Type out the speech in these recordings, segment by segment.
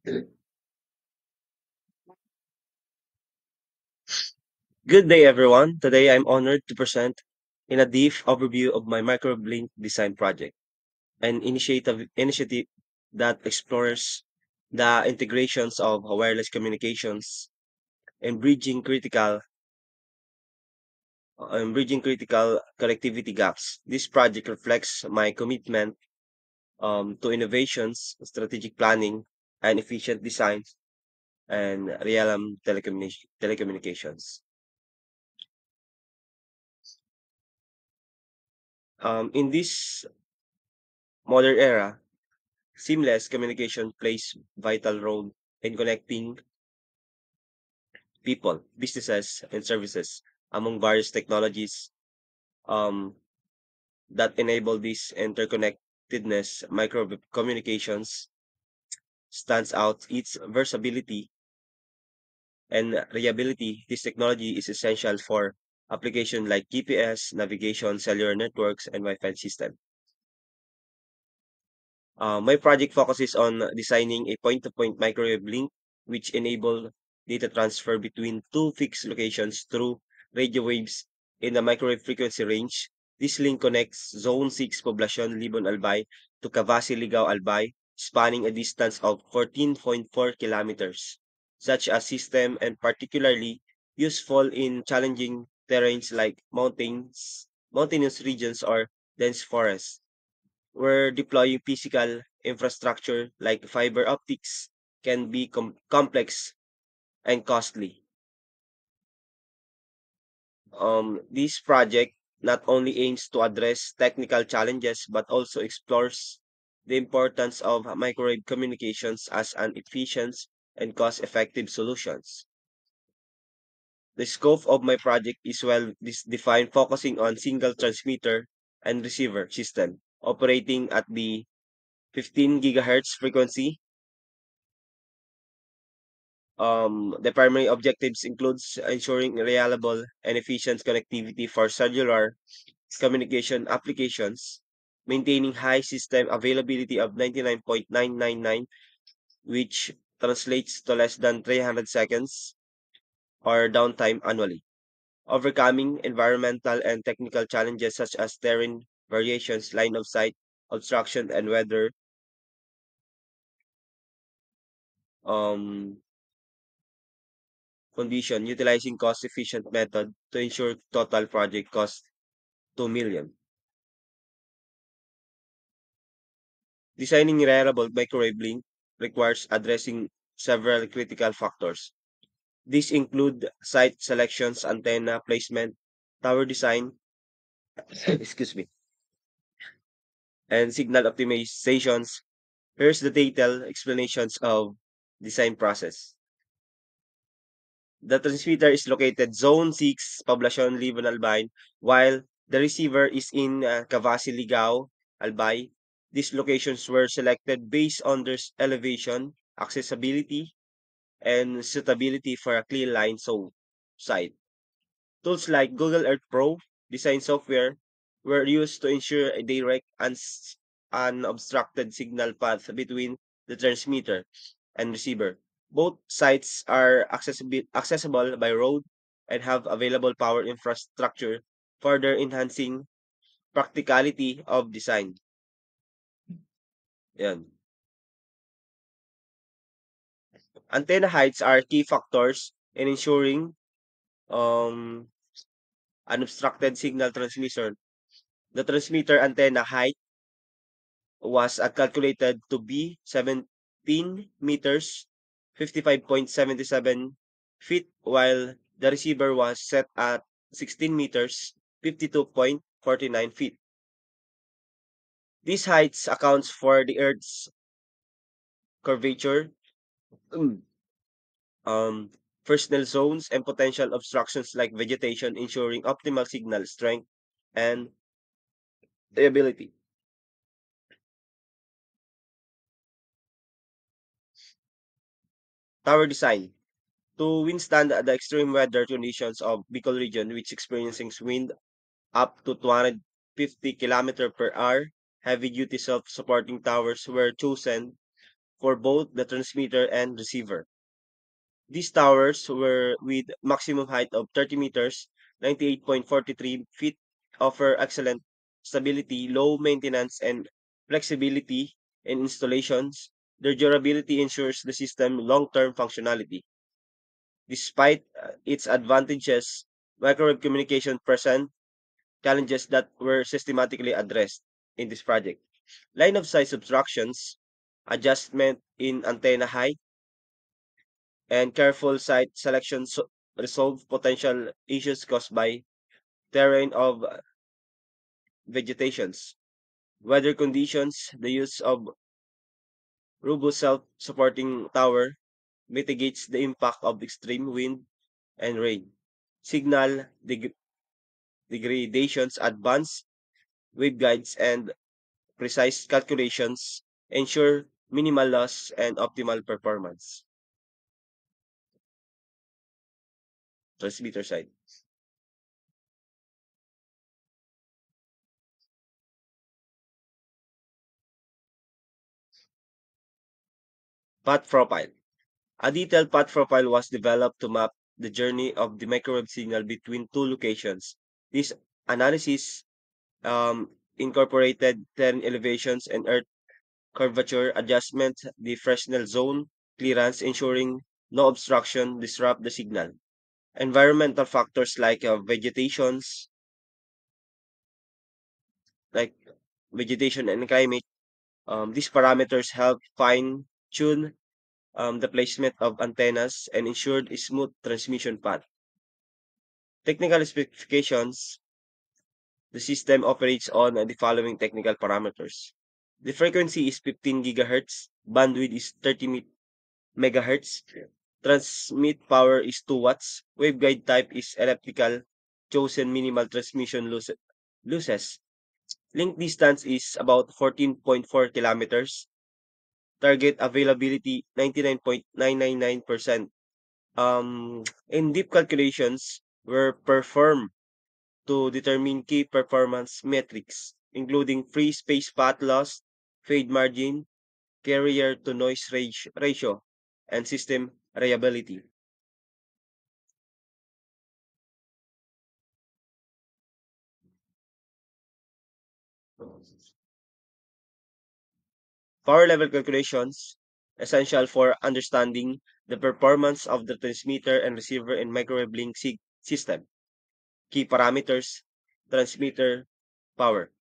Good day, everyone. Today I'm honored to present in a deep overview of my microblink design project, an initiative that explores the integrations of wireless communications and bridging critical connectivity gaps. This project reflects my commitment to innovations, strategic planning, and efficient design and realm telecommunications. In this modern era, seamless communication plays vital role in connecting people, businesses, and services among various technologies um, that enable this interconnectedness. Micro communications stands out its versatility and reliability. This technology is essential for applications like GPS, navigation, cellular networks, and Wi-Fi system. My project focuses on designing a point-to-point microwave link which enable data transfer between two fixed locations through radio waves in the microwave frequency range. This link connects Zone 6 Poblacion Libon Albay to Cavasi Ligao Albay, spanning a distance of 14.4 kilometers. Such a system and particularly useful in challenging terrains like mountainous regions or dense forests. Where deploying physical infrastructure like fiber optics can be complex and costly. This project not only aims to address technical challenges but also explores the importance of microwave communications as an efficient and cost-effective solutions. The scope of my project is defined, focusing on single transmitter and receiver system operating at the 15 gigahertz frequency. The primary objectives includes ensuring reliable and efficient connectivity for cellular communication applications, maintaining high system availability of 99.999, which translates to less than 300 seconds or downtime annually, overcoming environmental and technical challenges such as terrain variations, line of sight, obstruction, and weather um, condition, utilizing cost-efficient method to ensure total project cost 2 million. Designing reliable microwave link requires addressing several critical factors. These include site selections, antenna placement, tower design, excuse me, and signal optimizations. Here's the detailed explanations of design process. The transmitter is located Zone 6, Poblacion, Libon, Albay, while the receiver is in Cavasi, Ligao, Albay. These locations were selected based on their elevation, accessibility, and suitability for a clear line so site. Tools like Google Earth Pro design software were used to ensure a direct and unobstructed signal path between the transmitter and receiver. Both sites are accessible by road and have available power infrastructure, further enhancing practicality of design. Yan. Antenna heights are key factors in ensuring um, unobstructed signal transmission. The transmitter antenna height was calculated to be 17 meters, 55.77 feet, while the receiver was set at 16 meters, 52.49 feet. These heights accounts for the Earth's curvature, um, personal zones, and potential obstructions like vegetation, ensuring optimal signal strength and reliability. Tower design. To withstand the extreme weather conditions of Bicol region, which experiencing wind up to 250 km per hour, heavy-duty self-supporting towers were chosen for both the transmitter and receiver. These towers were with maximum height of 30 meters, 98.43 feet, offer excellent stability, low maintenance, and flexibility in installations. Their durability ensures the system long-term functionality. Despite its advantages, microwave communication present challenges that were systematically addressed in this project. Line of sight obstructions, adjustment in antenna height, and careful site selection resolve potential issues caused by terrain of vegetations, weather conditions. The use of robust self-supporting tower mitigates the impact of extreme wind and rain. Signal degradations, advanced waveguides, and precise calculations ensure minimal loss and optimal performance. Transmitter side. Path profile. A detailed path profile was developed to map the journey of the microwave signal between two locations. This analysis incorporated 10 elevations and earth curvature adjustment, the Fresnel zone clearance, ensuring no obstruction disrupt the signal. Environmental factors like like vegetation and climate. These parameters help fine tune the placement of antennas and ensured a smooth transmission path. Technical specifications. The system operates on the following technical parameters. The frequency is 15 gigahertz, bandwidth is 30 megahertz, transmit power is 2 watts, waveguide type is elliptical, chosen minimal transmission losses. Link distance is about 14.4 kilometers. Target availability 99.999%. In-depth calculations were performed to determine key performance metrics, including free space path loss, fade margin, carrier to noise ratio, and system reliability. Power level calculations, essential for understanding the performance of the transmitter and receiver in microwave link system. Key parameters, transmitter power.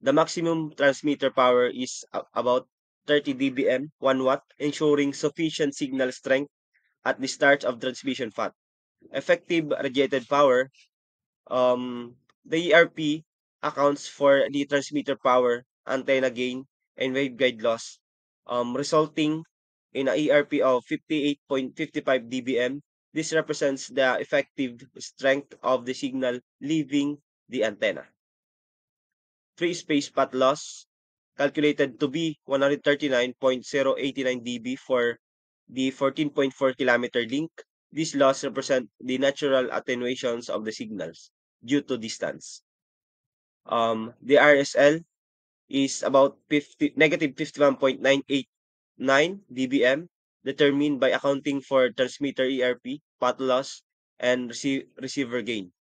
The maximum transmitter power is about 30 dBm, 1 watt, ensuring sufficient signal strength at the start of transmission path. Effective radiated power, the ERP accounts for the transmitter power, antenna gain, and waveguide loss, resulting in a ERP of 58.55 dBm. This represents the effective strength of the signal leaving the antenna. Free space path loss, calculated to be 139.089 dB for the 14.4 kilometer link. This loss represent the natural attenuations of the signals due to distance. The RSL is about 51.989 dBm, determined by accounting for transmitter ERP, path loss, and receiver gain.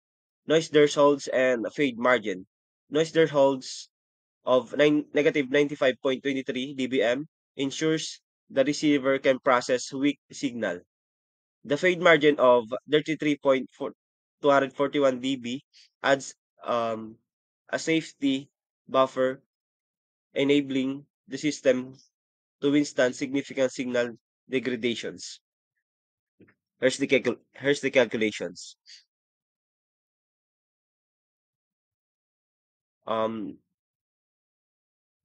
Noise thresholds and fade margin. Noise thresholds of negative 95.23 dBm ensures the receiver can process weak signal. The fade margin of 33.241 dB adds a safety buffer, enabling the system to withstand significant signal degradations. Here's the calculations. Um,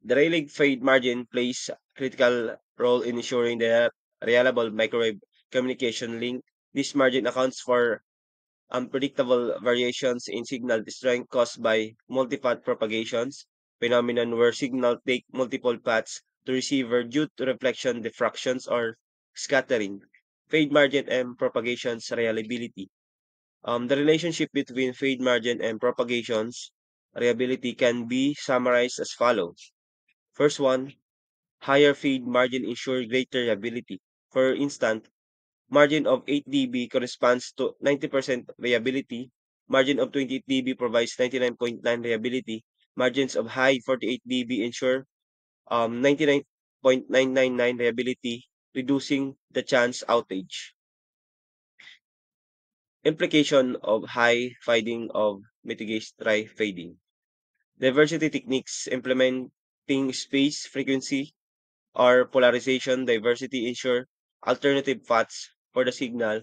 the Rayleigh fade margin plays a critical role in ensuring the reliable microwave communication link. This margin accounts for unpredictable variations in signal strength caused by multipath propagations, phenomenon where signal take multiple paths to receiver due to reflection, diffractions, or scattering. Fade margin and propagations reliability. The relationship between fade margin and propagations reliability can be summarized as follows. First one, Higher feed margin ensure greater reliability. For instance, margin of 8 dB corresponds to 90% reliability. Margin of 28 dB provides 99.9 reliability. Margins of high 48 dB ensure 99.999 reliability, reducing the chance outage. Implication of high fading of mitigates dry fading. Diversity techniques implementing space, frequency, or polarization diversity ensure alternative paths for the signal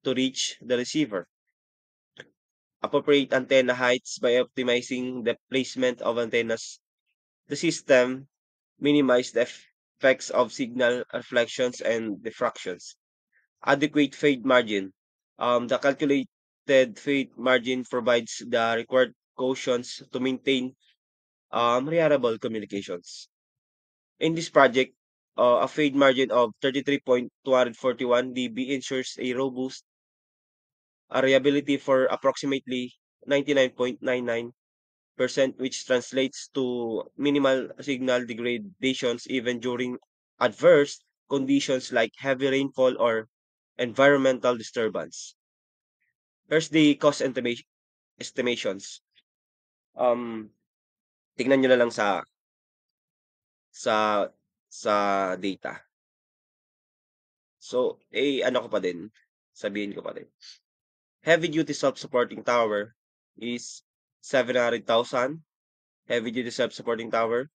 to reach the receiver. Appropriate antenna heights by optimizing the placement of antennas. The system minimize the effects of signal reflections and diffractions. Adequate fade margin. The calculated fade margin provides the required cautions to maintain reliable communications. In this project, a fade margin of 33.241 dB ensures a robust reliability for approximately 99.99%, which translates to minimal signal degradations even during adverse conditions like heavy rainfall or environmental disturbance. Here's the cost estimations. Um, tignan nyo na lang sa sa data. So, ano ko pa din, sabihin ko pa din. Heavy duty self-supporting tower is 700,000. Heavy duty self-supporting tower,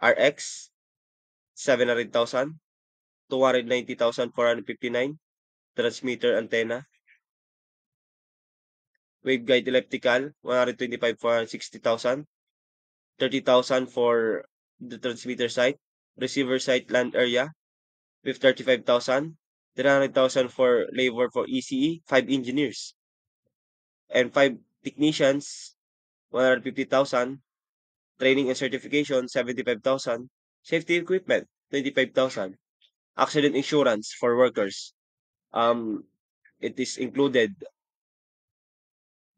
RX 700,000, 290,459. Transmitter antenna, waveguide elliptical 125 for 60,000, 30,000 for the transmitter site, receiver site land area with 35,000, 300,000 for labor for ECE, 5 engineers, and 5 technicians, 150,000, training and certification, 75,000, safety equipment, 25,000, accident insurance for workers. It is included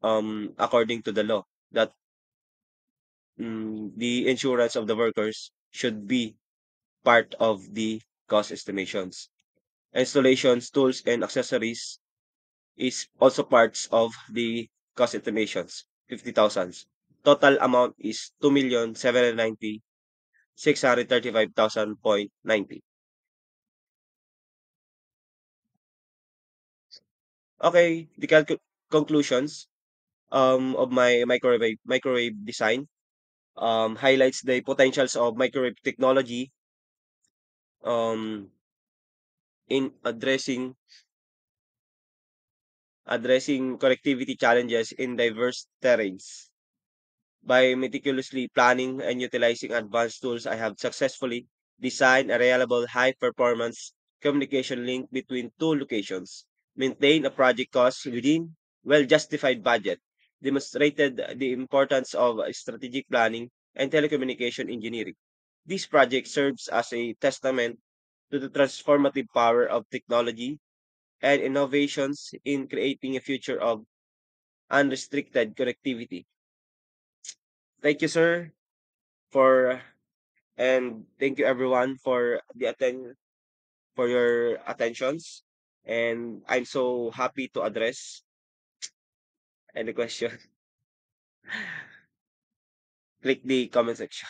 according to the law that the insurance of the workers should be part of the cost estimations. Installations, tools, and accessories is also parts of the cost estimations, 50,000. Total amount is 2,790,635,000.90. Okay, the conclusions of my microwave design highlights the potentials of microwave technology um, in addressing connectivity challenges in diverse terrains. By meticulously planning and utilizing advanced tools, I have successfully designed a reliable high-performance communication link between two locations, maintained a project cost within well-justified budget, demonstrated the importance of strategic planning and telecommunication engineering. This project serves as a testament to the transformative power of technology and innovations in creating a future of unrestricted connectivity. Thank you, sir, for and thank you everyone for for your attentions. And I'm so happy to address any question. Click the comment section.